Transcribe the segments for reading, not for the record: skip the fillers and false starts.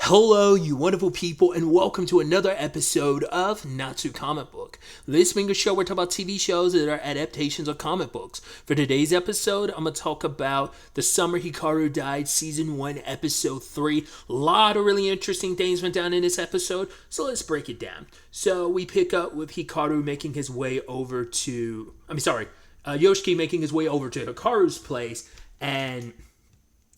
Hello, you wonderful people, and welcome to another episode of Not Too Comic Book. This being a show where we talk about TV shows that are adaptations of comic books. For today's episode, I'm going to talk about The Summer Hikaru Died, Season 1, Episode 3. A lot of really interesting things went down in this episode, so let's break it down. So we pick up with Hikaru making his way over to... Yoshiki making his way over to Hikaru's place, and...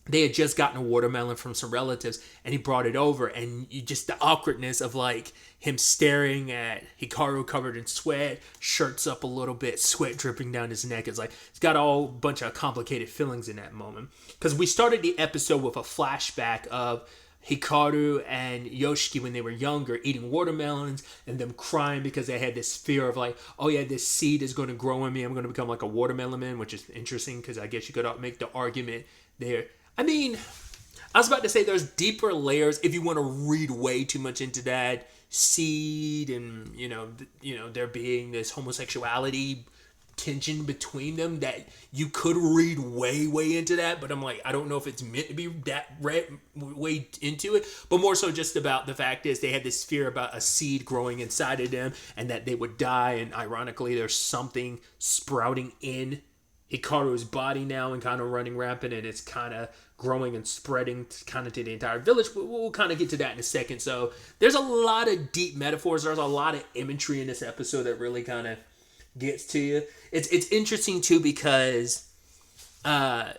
they had just gotten a watermelon from some relatives, and he brought it over, and just the awkwardness of like him staring at Hikaru covered in sweat, shirts up a little bit, sweat dripping down his neck. It's like it's got a whole bunch of complicated feelings in that moment. Because we started the episode with a flashback of Hikaru and Yoshiki when they were younger, eating watermelons and them crying because they had this fear of like, oh yeah, this seed is going to grow in me. I'm going to become like a watermelon man, which is interesting because I guess you could make the argument there. I mean, I was about to say there's deeper layers if you want to read way too much into that seed and, there being this homosexuality tension between them that you could read way into that. But I'm like, I don't know if it's meant to be that way into it. But more so just about the fact is they had this fear about a seed growing inside of them and that they would die. And ironically, there's something sprouting in Hikaru's body now and kind of running rampant, and it's kind of growing and spreading kind of to the entire village. We'll kind of get to that in a second. So there's a lot of deep metaphors. There's a lot of imagery in this episode that really kind of gets to you. It's interesting too because Hikaru's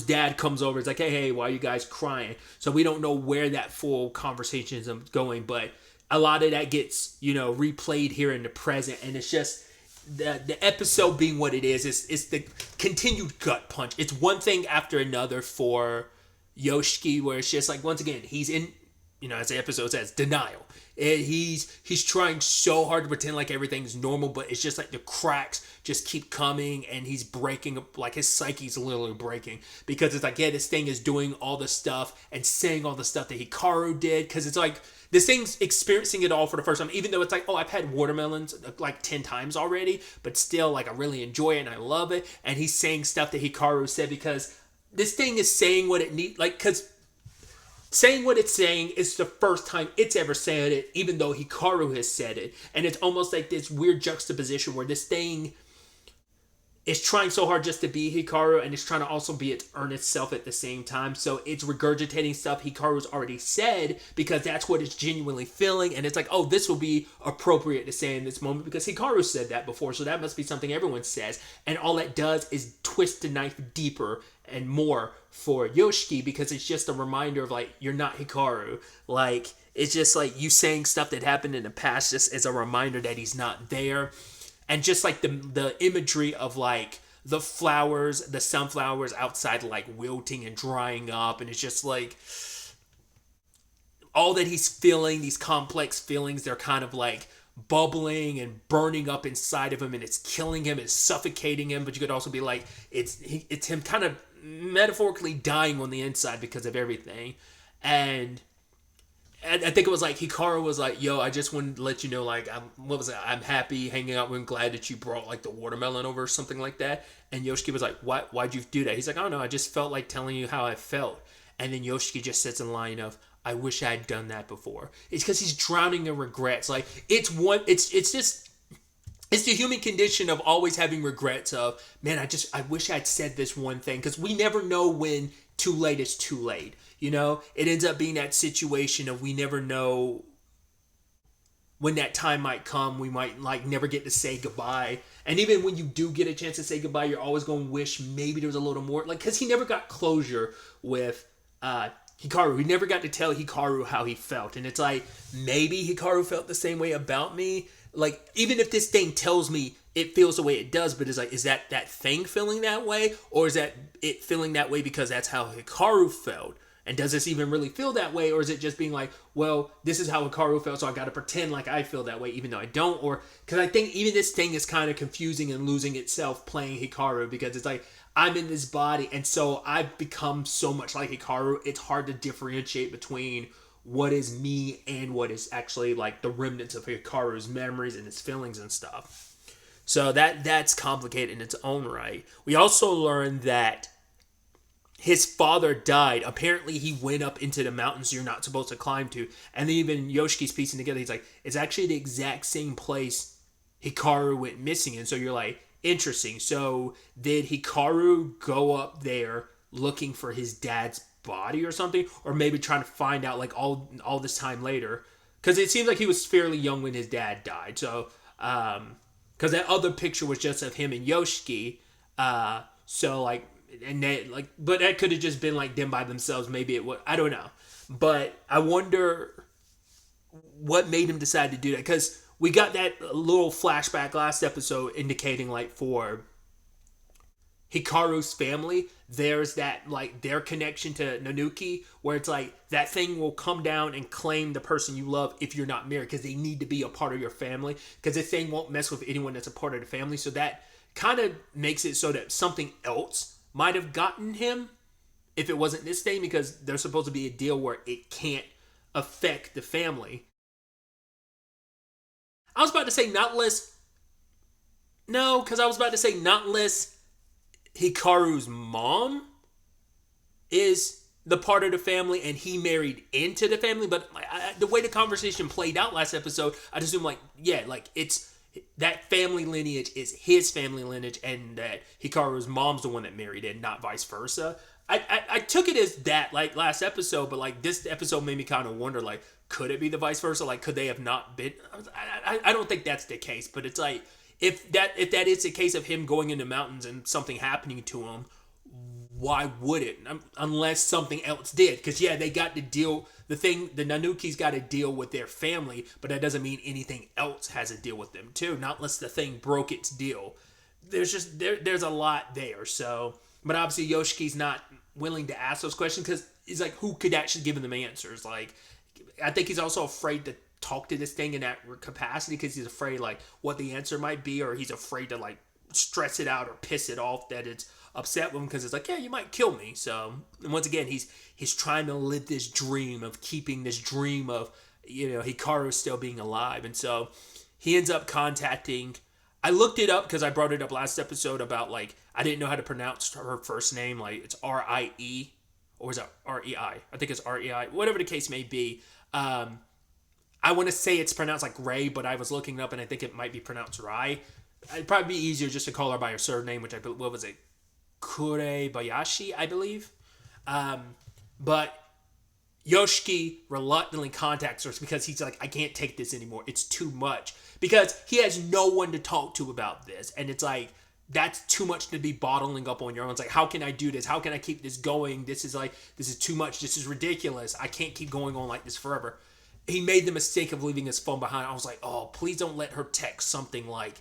dad comes over. It's like, hey, why are you guys crying? So we don't know where that full conversation is going, but a lot of that gets replayed here in the present, and it's just. The episode being what it is the continued gut punch. It's one thing after another for Yoshiki, where it's just like, once again, he's in, as the episode says, denial. He's trying so hard to pretend like everything's normal, but it's just like the cracks just keep coming, and he's breaking, like his psyche's literally breaking, because it's like, yeah, this thing is doing all the stuff and saying all the stuff that Hikaru did, because it's like, this thing's experiencing it all for the first time, even though it's like, oh, I've had watermelons like 10 times already, but still, like, I really enjoy it and I love it. And he's saying stuff that Hikaru said because this thing is saying what it needs, like, because saying what it's saying is the first time it's ever said it, even though Hikaru has said it. And it's almost like this weird juxtaposition where this thing is trying so hard just to be Hikaru, and it's trying to also be its earnest self at the same time. So it's regurgitating stuff Hikaru's already said because that's what it's genuinely feeling. And it's like, oh, this will be appropriate to say in this moment because Hikaru said that before. So that must be something everyone says. And all that does is twist the knife deeper and more for Yoshiki, because it's just a reminder of like, you're not Hikaru. Like, it's just like you saying stuff that happened in the past just as a reminder that he's not there. And just like the imagery of like the flowers, the sunflowers outside like wilting and drying up. And it's just like all that he's feeling, these complex feelings, they're kind of like bubbling and burning up inside of him, and it's killing him, it's suffocating him. But you could also be like, it's him kind of metaphorically dying on the inside because of everything. And I think it was like Hikaru was like, yo, I just wanted to let you know, like, I'm happy hanging out. I'm glad that you brought like the watermelon over or something like that. And Yoshiki was like, why'd you do that? He's like, I don't know, I just felt like telling you how I felt. And then Yoshiki just sits in line of, I wish I had done that before. It's because he's drowning in regrets. Like, it's the human condition of always having regrets of, man, I wish I'd said this one thing. Because we never know when too late is too late. It ends up being that situation of we never know when that time might come. We might like never get to say goodbye. And even when you do get a chance to say goodbye, you're always going to wish maybe there was a little more. Like, because he never got closure with Hikaru. He never got to tell Hikaru how he felt. And it's like, maybe Hikaru felt the same way about me. Like, even if this thing tells me it feels the way it does, but it's like, is that thing feeling that way? Or is that it feeling that way because that's how Hikaru felt? And does this even really feel that way? Or is it just being like, well, this is how Hikaru felt, so I got to pretend like I feel that way, even though I don't? Or, because I think even this thing is kind of confusing and losing itself playing Hikaru, because it's like, I'm in this body, and so I've become so much like Hikaru, it's hard to differentiate between what is me and what is actually like the remnants of Hikaru's memories and his feelings and stuff. So that's complicated in its own right. We also learned that his father died. Apparently, he went up into the mountains you're not supposed to climb to. And then even Yoshiki's piecing together. He's like, it's actually the exact same place Hikaru went missing. And so you're like, interesting. So did Hikaru go up there looking for his dad's body or something? Or maybe trying to find out like all this time later? Because it seems like he was fairly young when his dad died. So, because that other picture was just of him and Yoshiki. So like, and they like, but that could have just been like them by themselves. Maybe it would. I don't know. But I wonder what made him decide to do that, because we got that little flashback last episode indicating like for Hikaru's family, there's that like their connection to Nanuki, where it's like that thing will come down and claim the person you love if you're not married, because they need to be a part of your family, because this thing won't mess with anyone that's a part of the family. So that kind of makes it so that something else might have gotten him if it wasn't this thing, because there's supposed to be a deal where it can't affect the family. I was about to say not less. No, because I was about to say not less Hikaru's mom is the part of the family and he married into the family. But the way the conversation played out last episode, I'd assume like, yeah, like it's that family lineage is his family lineage, and that Hikaru's mom's the one that married in, not vice versa. I took it as that like last episode, but like this episode made me kind of wonder, like, could it be the vice versa? Like, could they have not been? I don't think that's the case, but it's like if that is the case of him going into mountains and something happening to him, why would it? Unless something else did. Because yeah, they got to deal, the Nanuki's got to deal with their family, but that doesn't mean anything else has to deal with them too. Not unless the thing broke its deal. There's just there's a lot there. So, but obviously Yoshiki's not willing to ask those questions, because he's like, who could actually give him answers? Like, I think he's also afraid to talk to this thing in that capacity, because he's afraid like what the answer might be, or he's afraid to like stress it out or piss it off that it's upset with him, because it's like, yeah, you might kill me. So, and once again, he's trying to live this dream of keeping this dream of, you know, Hikaru still being alive. And so he ends up contacting, I looked it up because I brought it up last episode about like I didn't know how to pronounce her first name. Like it's R-I-E, or is that R-E-I? I think it's R-E-I. Whatever the case may be. I want to say it's pronounced like Ray, but I was looking it up and I think it might be pronounced Rai. It'd probably be easier just to call her by her surname, which what was it? Kurebayashi, I believe. But Yoshiki reluctantly contacts her because he's like, I can't take this anymore. It's too much. Because he has no one to talk to about this. And it's like, that's too much to be bottling up on your own. It's like, how can I do this? How can I keep this going? This is too much. This is ridiculous. I can't keep going on like this forever. He made the mistake of leaving his phone behind. I was like, oh, please don't let her text something like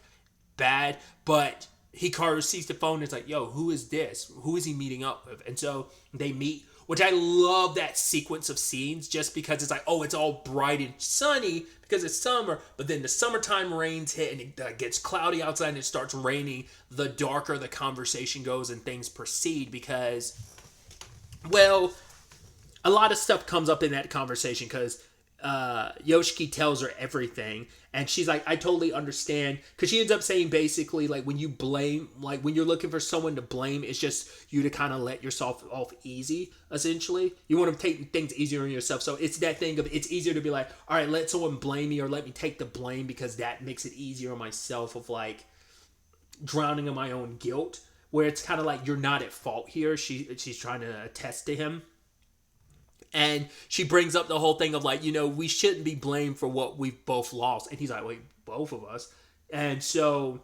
bad. But Hikaru sees the phone and it's like, yo, who is this? Who is he meeting up with? And so they meet, which I love that sequence of scenes just because it's like, oh, it's all bright and sunny because it's summer, but then the summertime rains hit and it gets cloudy outside and it starts raining. The darker the conversation goes and things proceed because, well, a lot of stuff comes up in that conversation because Yoshiki tells her everything and she's like, I totally understand, because she ends up saying basically like when you blame, like when you're looking for someone to blame, it's just you to kind of let yourself off easy. Essentially, you want to take things easier on yourself, so it's that thing of it's easier to be like, all right, let someone blame me or let me take the blame because that makes it easier on myself of like drowning in my own guilt, where it's kind of like you're not at fault here. She's trying to attest to him. And she brings up the whole thing of like, you know, we shouldn't be blamed for what we've both lost. And he's like, wait, both of us? And so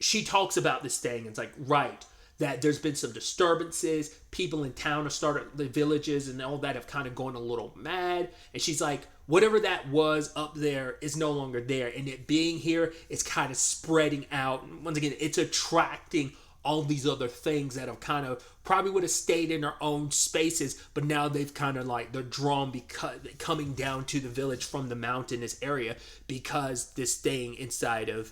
she talks about this thing. And it's like, right, that there's been some disturbances. People in town have started, the villages and all that have kind of gone a little mad. And she's like, whatever that was up there is no longer there. And it being here is kind of spreading out. And once again, it's attracting all these other things that have kind of probably would have stayed in their own spaces, but now they've kind of like, they're drawn because coming down to the village from the mountainous area because this thing inside of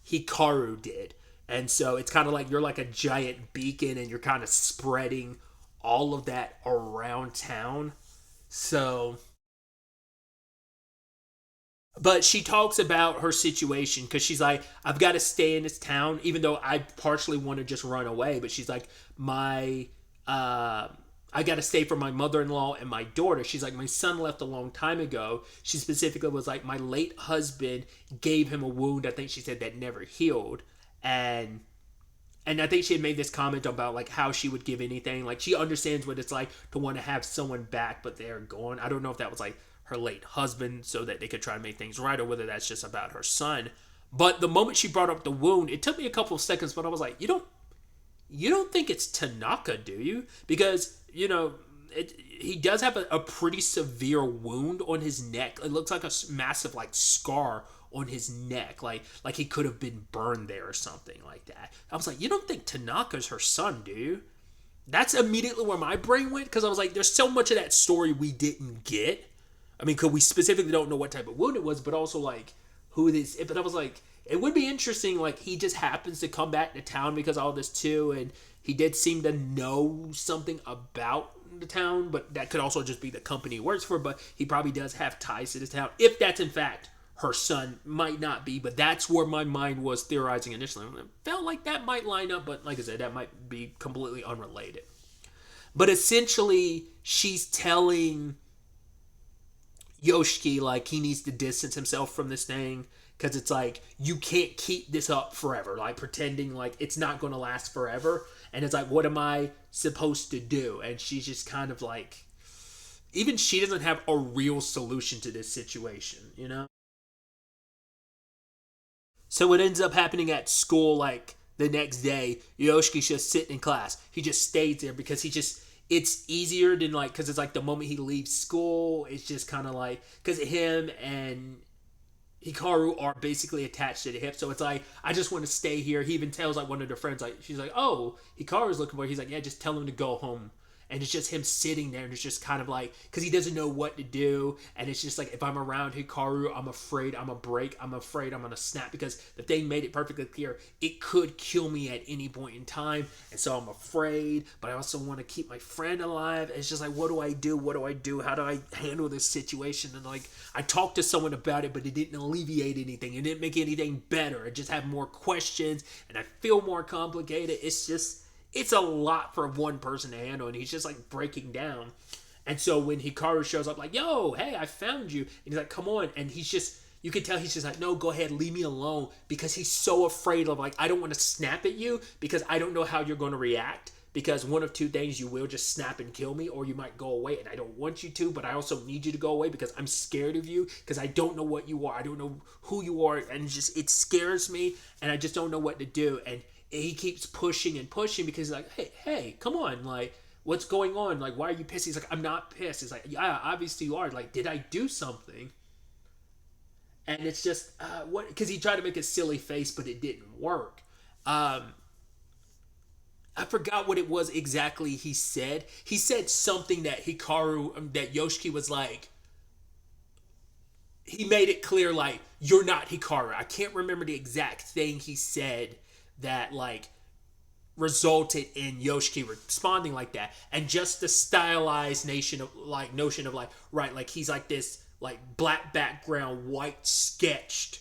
Hikaru did. And so it's kind of like you're like a giant beacon and you're kind of spreading all of that around town. So But she talks about her situation because she's like, I've got to stay in this town, even though I partially want to just run away. But she's like, my, I got to stay for my mother-in-law and my daughter. She's like, my son left a long time ago. She specifically was like, my late husband gave him a wound. I think she said that never healed, and I think she had made this comment about like how she would give anything. Like she understands what it's like to want to have someone back, but they're gone. I don't know if that was like her late husband so that they could try to make things right, or whether that's just about her son. But the moment she brought up the wound, it took me a couple of seconds, but I was like, you don't think it's Tanaka, do you? Because he does have a pretty severe wound on his neck. It looks like a massive like scar on his neck, like he could have been burned there or something like that. I was like, you don't think Tanaka's her son, do you? That's immediately where my brain went, because I was like, there's so much of that story we didn't get. I mean, because we specifically don't know what type of wound it was, but also like who this. But I was like, it would be interesting. Like he just happens to come back to town because of all this too, and he did seem to know something about the town, but that could also just be the company he works for. But he probably does have ties to this town, if that's in fact her son. Might not be, but that's where my mind was theorizing initially. It felt like that might line up, but like I said, that might be completely unrelated. But essentially, she's telling Yoshiki like he needs to distance himself from this thing, because it's like, you can't keep this up forever, like pretending like it's not going to last forever. And it's like, what am I supposed to do? And she's just kind of like, even she doesn't have a real solution to this situation. So what ends up happening at school, like the next day, Yoshiki's just sitting in class. He just stays there because it's easier than like, because it's like the moment he leaves school, it's just kind of like, because him and Hikaru are basically attached to the hip. So it's like, I just want to stay here. He even tells like one of their friends, like, she's like, oh, Hikaru's looking for you. He's like, yeah, just tell him to go home. And it's just him sitting there, and it's just kind of like, because he doesn't know what to do. And it's just like, if I'm around Hikaru, I'm afraid I'm a break. I'm afraid I'm going to snap, because the thing made it perfectly clear it could kill me at any point in time. And so I'm afraid, but I also want to keep my friend alive. And it's just like, what do I do? What do I do? How do I handle this situation? And like, I talked to someone about it, but it didn't alleviate anything. It didn't make anything better. It just had more questions, and I feel more complicated. It's a lot for one person to handle, and he's just like breaking down. And so when Hikaru shows up, like, yo, hey, I found you, and he's like, come on, and you can tell he's just like, no, go ahead, leave me alone, because he's so afraid of like, I don't want to snap at you because I don't know how you're going to react, because one of two things, you will just snap and kill me, or you might go away, and I don't want you to, but I also need you to go away because I'm scared of you, because I don't know what you are, I don't know who you are, and it scares me, and I just don't know what to do. And he keeps pushing and pushing, because he's like, hey, come on, like, what's going on? Like, why are you pissed? He's like, I'm not pissed. He's like, yeah, obviously you are. Like, did I do something? And it's just, what? Because he tried to make a silly face, but it didn't work. I forgot what it was exactly he said. He said something that that Yoshiki was like, he made it clear, like, you're not Hikaru. I can't remember the exact thing he said that like resulted in Yoshiki responding like that. And just the stylized notion of like, right, like he's like this like black background, white sketched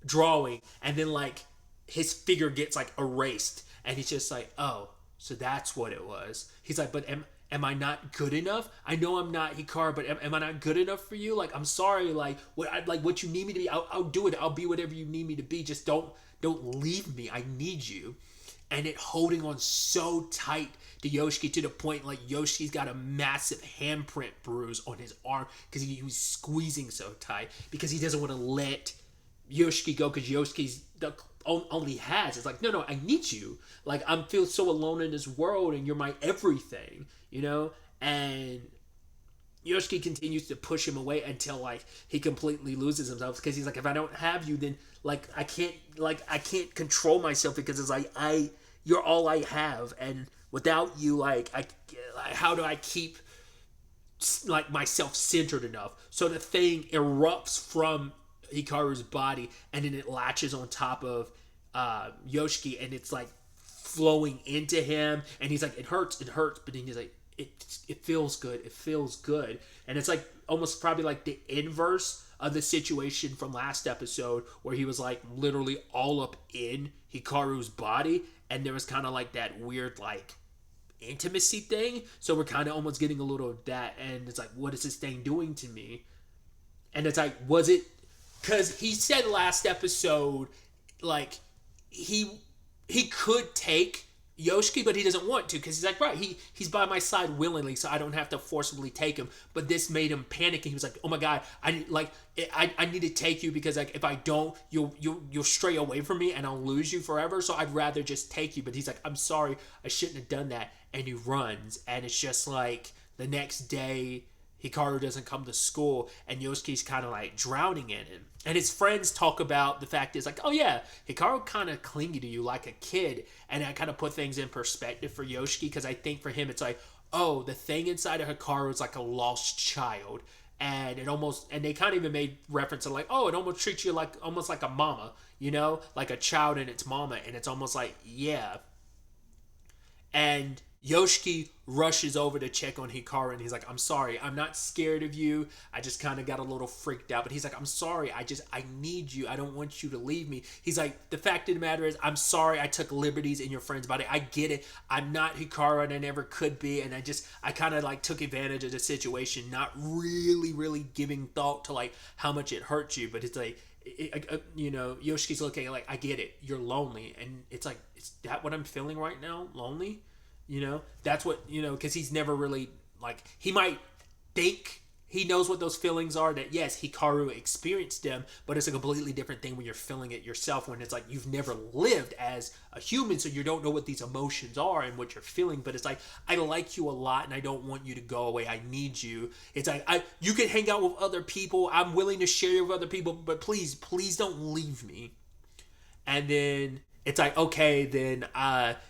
drawing, and then like his figure gets like erased, and he's just like, oh, so that's what it was. He's like, but am I not good enough? I know I'm not Hikaru, but am I not good enough for you? Like, I'm sorry, like what you need me to be, I'll do it. I'll be whatever you need me to be. Just don't leave me. I need you. And it holding on so tight to Yoshiki, to the point like Yoshiki's got a massive handprint bruise on his arm because he was squeezing so tight, because he doesn't want to let Yoshiki go, because Yoshiki's the only has. It's like, no, I need you. Like, I feel so alone in this world, and you're my everything. And Yoshiki continues to push him away until like he completely loses himself, because he's like, if I don't have you, then like I can't control myself, because it's like you're all I have, and without you, like how do I keep like myself centered enough? So the thing erupts from Hikaru's body, and then it latches on top of Yoshiki, and it's like flowing into him, and he's like, it hurts, but then he's like, it feels good, and it's like almost probably like the inverse of the situation from last episode where he was like literally all up in Hikaru's body, and there was kind of like that weird like intimacy thing. So we're kind of almost getting a little of that, and it's like, what is this thing doing to me? And it's like, was it because he said last episode like he could take Yoshiki, but he doesn't want to because he's like, right, he's by my side willingly, so I don't have to forcibly take him. But this made him panic, and he was like, oh my god, I need to take you because like if I don't, you'll stray away from me and I'll lose you forever. So I'd rather just take you. But he's like, I'm sorry, I shouldn't have done that. And he runs, and it's just like the next day Hikaru doesn't come to school, and Yoshiki's kind of like drowning in him. And his friends talk about the fact is like, oh yeah, Hikaru kind of clingy to you like a kid. And that kind of put things in perspective for Yoshiki, because I think for him it's like, oh, the thing inside of Hikaru is like a lost child. And they kind of even made reference to like, oh, it almost treats you like almost like a mama, like a child and its mama. And it's almost like, yeah. And Yoshiki rushes over to check on Hikaru, and he's like, I'm sorry, I'm not scared of you. I just kind of got a little freaked out. But he's like, I'm sorry, I need you. I don't want you to leave me. He's like, the fact of the matter is, I'm sorry I took liberties in your friend's body. I get it. I'm not Hikaru, and I never could be. And I kind of like took advantage of the situation, not really giving thought to like how much it hurt you. But it's like, Yoshiki's looking like, I get it. You're lonely. And it's like, is that what I'm feeling right now? Lonely? That's what, because he's never really, like, he might think he knows what those feelings are, that yes, Hikaru experienced them, but it's a completely different thing when you're feeling it yourself, when it's like you've never lived as a human, so you don't know what these emotions are and what you're feeling. But it's like, I like you a lot and I don't want you to go away. I need you. It's like, you can hang out with other people. I'm willing to share you with other people, but please don't leave me. And then it's like, okay, then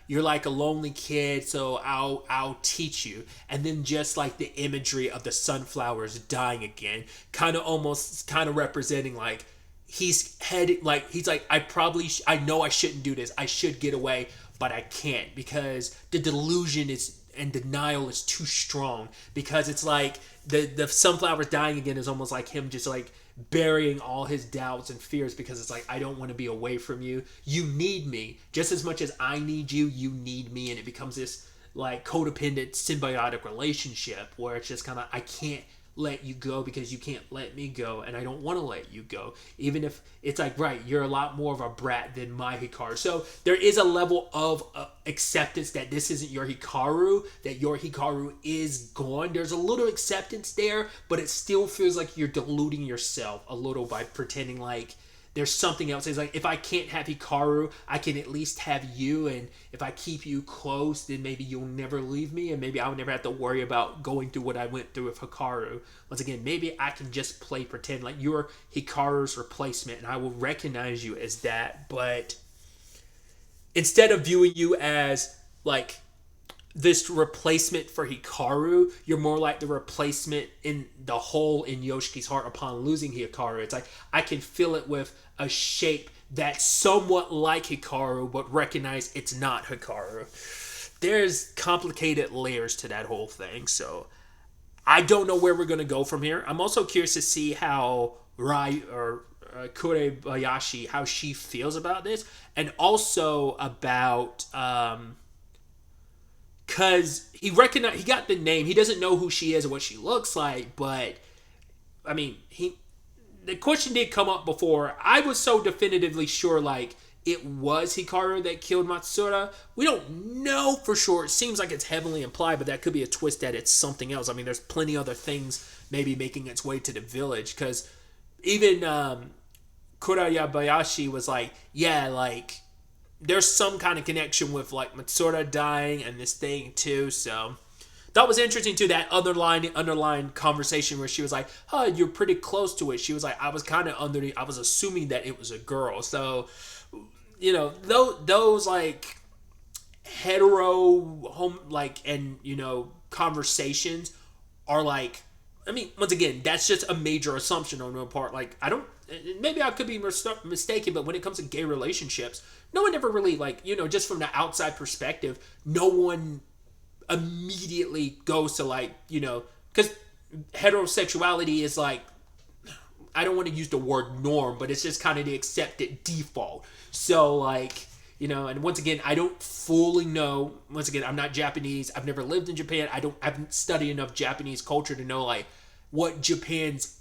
you're like a lonely kid, so I'll teach you. And then just like the imagery of the sunflowers dying again, kind of representing like he's like, I know I shouldn't do this. I should get away, but I can't because the delusion and denial is too strong. Because it's like the sunflowers dying again is almost like him just like burying all his doubts and fears, because it's like, I don't want to be away from you. You need me just as much as I need you. You need me. And it becomes this like codependent symbiotic relationship where it's just kind of, I can't let you go because you can't let me go, and I don't want to let you go, even if it's like, right, you're a lot more of a brat than my Hikaru. So there is a level of acceptance that this isn't your Hikaru, that your Hikaru is gone. There's a little acceptance there, but it still feels like you're deluding yourself a little by pretending like there's something else. It's like, if I can't have Hikaru, I can at least have you, and if I keep you close, then maybe you'll never leave me, and maybe I'll never have to worry about going through what I went through with Hikaru. Once again, maybe I can just play pretend like you're Hikaru's replacement, and I will recognize you as that. But instead of viewing you as like this replacement for Hikaru, you're more like the replacement in the hole in Yoshiki's heart upon losing Hikaru. It's like, I can fill it with a shape that's somewhat like Hikaru, but recognize it's not Hikaru. There's complicated layers to that whole thing, so I don't know where we're going to go from here. I'm also curious to see how Kurebayashi, how she feels about this, and also about because he got the name. He doesn't know who she is or what she looks like, but I mean, the question did come up before. I was so definitively sure like it was Hikaru that killed Matsuda. We don't know for sure. It seems like it's heavily implied, but that could be a twist that it's something else. I mean, there's plenty other things maybe making its way to the village, because even Kurayabayashi was like, yeah, like there's some kind of connection with like Matsuda dying and this thing too. So that was interesting too, that underlying conversation where she was like, oh, you're pretty close to it. She was like, I was kind of I was assuming that it was a girl. So, those like hetero home, like, and, conversations are like, I mean, once again, that's just a major assumption on my part. Like, maybe I could be mistaken, but when it comes to gay relationships, no one ever really, like, just from the outside perspective, no one immediately goes to, like, because heterosexuality is like, I don't want to use the word norm, but it's just kind of the accepted default. So like, you know, and once again, I don't fully know. Once again, I'm not Japanese. I've never lived in Japan. I haven't studied enough Japanese culture to know like what Japan's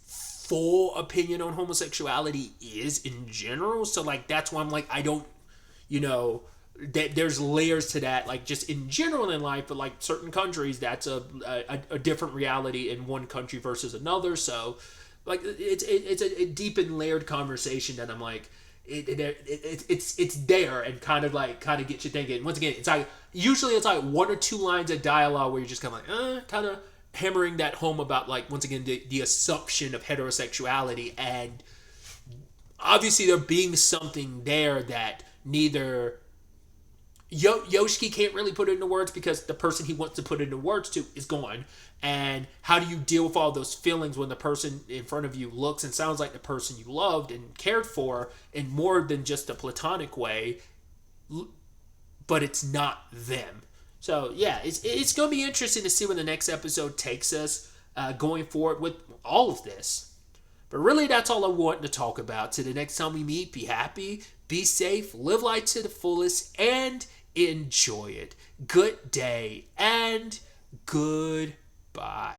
full opinion on homosexuality is in general. So like that's why I'm like, I don't, you know, that there's layers to that, like just in general in life, but like certain countries, that's a different reality in one country versus another. So like it's a deep and layered conversation that I'm like, it's there and kind of get you thinking. Once again, it's like usually it's like one or two lines of dialogue where you're just kind of like kind of hammering that home about like once again the assumption of heterosexuality, and obviously there being something there that neither Yoshiki can't really put it into words because the person he wants to put it into words to is gone. And how do you deal with all those feelings when the person in front of you looks and sounds like the person you loved and cared for in more than just a platonic way, but it's not them? So yeah, it's going to be interesting to see where the next episode takes us going forward with all of this. But really, that's all I want to talk about. Till the next time we meet, be happy, be safe, live life to the fullest, and enjoy it. Good day and goodbye.